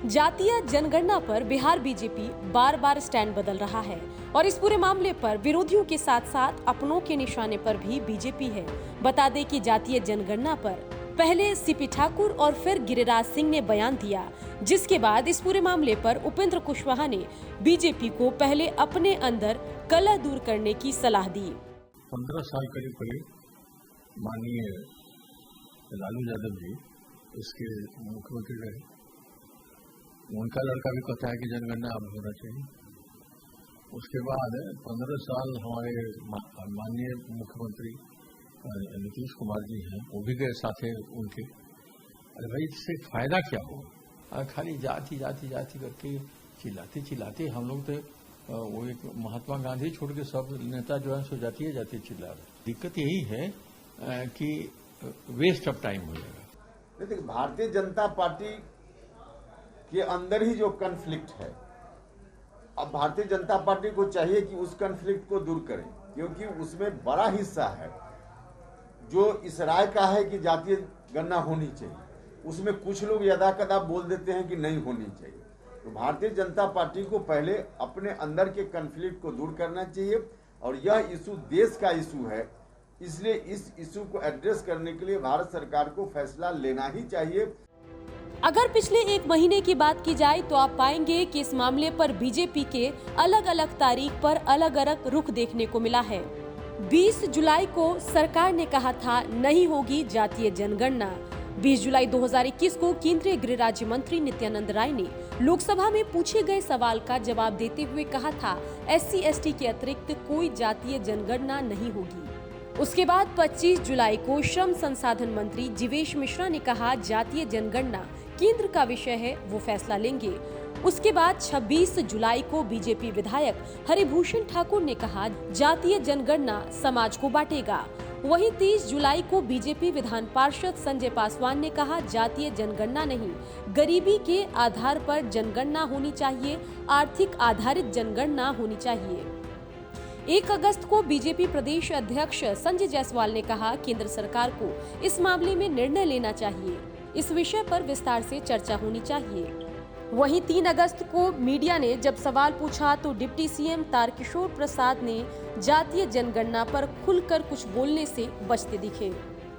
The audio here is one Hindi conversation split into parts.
जातीय जनगणना पर बिहार बीजेपी बार बार स्टैंड बदल रहा है और इस पूरे मामले पर विरोधियों के साथ साथ अपनों के निशाने पर भी बीजेपी है। बता दें कि जातीय जनगणना पर पहले सीपी ठाकुर और फिर गिरिराज सिंह ने बयान दिया, जिसके बाद इस पूरे मामले पर उपेंद्र कुशवाहा ने बीजेपी को पहले अपने अंदर कलह दूर करने की सलाह दी। 15 साल करीब माननीय लालू यादव जी इसके मुख्यमंत्री रहे। उनका लड़का भी कहता है कि जनगणना अब होना चाहिए। उसके बाद 15 साल हमारे माननीय मुख्यमंत्री नीतीश कुमार जी हैं, वो भी गए साथे उनके। अरे भाई, इससे फायदा क्या होगा? खाली जाति जाति जाति करके चिल्लाते हम लोग तो वो एक महात्मा गांधी छोड़ के सब नेता जो है सो जाती चिल्ला रहे। दिक्कत यही है कि वेस्ट ऑफ टाइम हो जाएगा। लेकिन भारतीय जनता पार्टी के अंदर ही जो कन्फ्लिक्ट है, अब भारतीय जनता पार्टी को चाहिए कि उस कन्फ्लिक्ट को दूर करें, क्योंकि उसमें बड़ा हिस्सा है जो इस राय का है कि जातीय गणना होनी चाहिए। उसमें कुछ लोग यदा कदा बोल देते हैं कि नहीं होनी चाहिए। तो भारतीय जनता पार्टी को पहले अपने अंदर के कन्फ्लिक्ट को दूर करना चाहिए और यह इशू देश का इशू है, इसलिए इस इशू को एड्रेस करने के लिए भारत सरकार को फैसला लेना ही चाहिए। अगर पिछले एक महीने की बात की जाए तो आप पाएंगे कि इस मामले पर बीजेपी के अलग अलग तारीख पर अलग अलग रुख देखने को मिला है। 20 जुलाई को सरकार ने कहा था नहीं होगी जातीय जनगणना। 20 जुलाई 2021 को केंद्रीय गृह राज्य मंत्री नित्यानंद राय ने लोकसभा में पूछे गए सवाल का जवाब देते हुए कहा था SC/ST के अतिरिक्त कोई जातीय जनगणना नहीं होगी। उसके बाद 25 जुलाई को श्रम संसाधन मंत्री जीवेश मिश्रा ने कहा जातीय जनगणना केंद्र का विषय है, वो फैसला लेंगे। उसके बाद 26 जुलाई को बीजेपी विधायक हरिभूषण ठाकुर ने कहा जातीय जनगणना समाज को बांटेगा। वहीं 30 जुलाई को बीजेपी विधान पार्षद संजय पासवान ने कहा जातीय जनगणना नहीं, गरीबी के आधार पर जनगणना होनी चाहिए, आर्थिक आधारित जनगणना होनी चाहिए। 1 अगस्त को बीजेपी प्रदेश अध्यक्ष संजय जायसवाल ने कहा केंद्र सरकार को इस मामले में निर्णय लेना चाहिए, इस विषय पर विस्तार से चर्चा होनी चाहिए। वहीं 3 अगस्त को मीडिया ने जब सवाल पूछा तो डिप्टी सीएम तारकिशोर प्रसाद ने जातीय जनगणना पर खुलकर कुछ बोलने से बचते दिखे।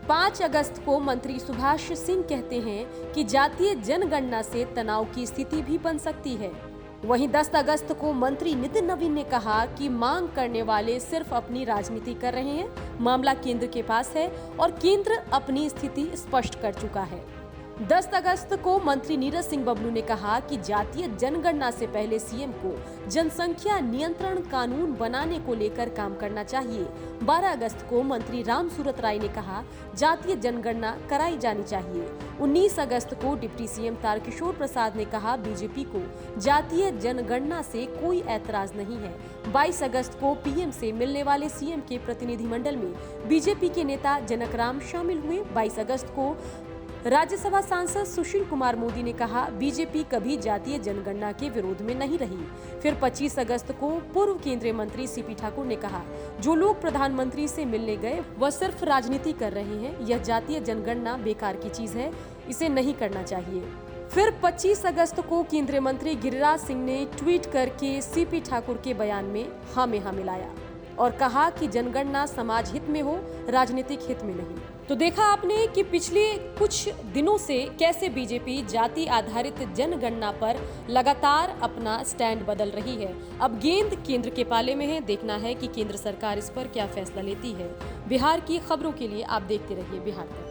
5 अगस्त को मंत्री सुभाष सिंह कहते हैं कि जातीय जनगणना से तनाव की स्थिति भी बन सकती है। वहीं 10 अगस्त को मंत्री नितिन नवीन ने कहा कि मांग करने वाले सिर्फ अपनी राजनीति कर रहे हैं, मामला केंद्र के पास है और केंद्र अपनी स्थिति स्पष्ट कर चुका है। 10 अगस्त को मंत्री नीरज सिंह बबलू ने कहा कि जातीय जनगणना से पहले सीएम को जनसंख्या नियंत्रण कानून बनाने को लेकर काम करना चाहिए। 12 अगस्त को मंत्री राम सूरत राय ने कहा जातीय जनगणना कराई जानी चाहिए। 19 अगस्त को डिप्टी सीएम तारकिशोर प्रसाद ने कहा बीजेपी को जातीय जनगणना से कोई ऐतराज नहीं है। 22 अगस्त को पीएम से मिलने वाले सीएम के प्रतिनिधिमंडल में बीजेपी के नेता जनकराम शामिल हुए। 22 अगस्त को राज्यसभा सांसद सुशील कुमार मोदी ने कहा बीजेपी कभी जातीय जनगणना के विरोध में नहीं रही। फिर 25 अगस्त को पूर्व केंद्रीय मंत्री सीपी ठाकुर ने कहा जो लोग प्रधानमंत्री से मिलने गए वह सिर्फ राजनीति कर रहे हैं, यह जातीय जनगणना बेकार की चीज है, इसे नहीं करना चाहिए। फिर 25 अगस्त को केंद्रीय मंत्री गिरिराज सिंह ने ट्वीट करके सीपी ठाकुर के बयान में हाँ में हाँ मिलाया और कहा कि जनगणना समाज हित में हो, राजनीतिक हित में नहीं। तो देखा आपने कि पिछले कुछ दिनों से कैसे बीजेपी जाति आधारित जनगणना पर लगातार अपना स्टैंड बदल रही है। अब गेंद केंद्र के पाले में है, देखना है कि केंद्र सरकार इस पर क्या फैसला लेती है। बिहार की खबरों के लिए आप देखते रहिए बिहार तक।